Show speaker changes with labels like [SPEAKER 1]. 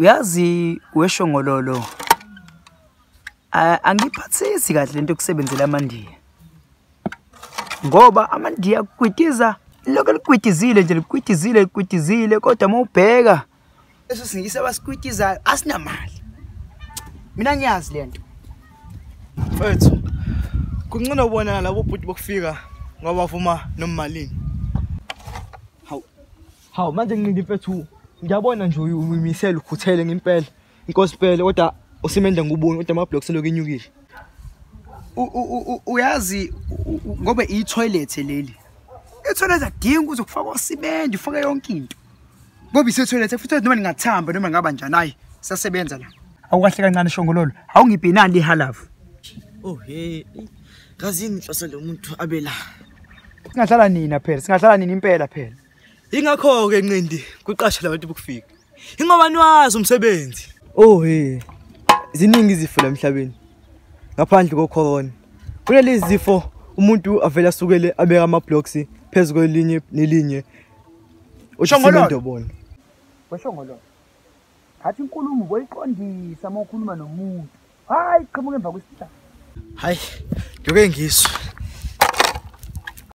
[SPEAKER 1] Uyazi weshongololo. Angiphathisi kahle lento yokusebenzela amandiya. Ngoba amandiya kwitiza lokho likwitizile nje likwitizile kodwa mawubheka eso singisi abasikwitizayo asinamali. Mina ngiyazi lento.
[SPEAKER 2] Mfethu. Kuncane ubona labo bhuti bokufika ngoba vuma nomalini. Hawu manje ngincindi mfethu. Ngiyabona nje uyimisela ukhuthele ngempela. Inkosi phela kodwa usimenda ngubuni kodwa ama-blocks lokho enyukile.
[SPEAKER 1] Uyazi ngoba i-toilet leli. I-toilet adinga ukuthi kufakwa usimende ufake yonke into. Ngoba ise-toilet futhi noma ningathamba noma ngaba njani hayi sasebenza la. Awukahle kancane shongololo. Awungibhinani ihalavu.
[SPEAKER 2] Oh hey. Kazini nhloso lo muntu abela.
[SPEAKER 1] Singadlala nina phela, singadlala nini impela phela.
[SPEAKER 2] Ingakho ke Ncindi kuqasha labantu bokufika. Ingoba niwazi umsebenzi. Oh hey. Ziningi izifo la emhlabeni. Ngaphandle kocorona. Kunalezi zifo umuntu avela asukele abeka ama-blocks phezulu kwelinye nelinye.
[SPEAKER 1] Ushongololo
[SPEAKER 2] bona.
[SPEAKER 1] Weshongololo. Hathi inkulumo boyiqondisa uma ukhuluma nomuntu. Hayi qhamuke emva kwesithathu.
[SPEAKER 2] Hayi, njoke ngizwe.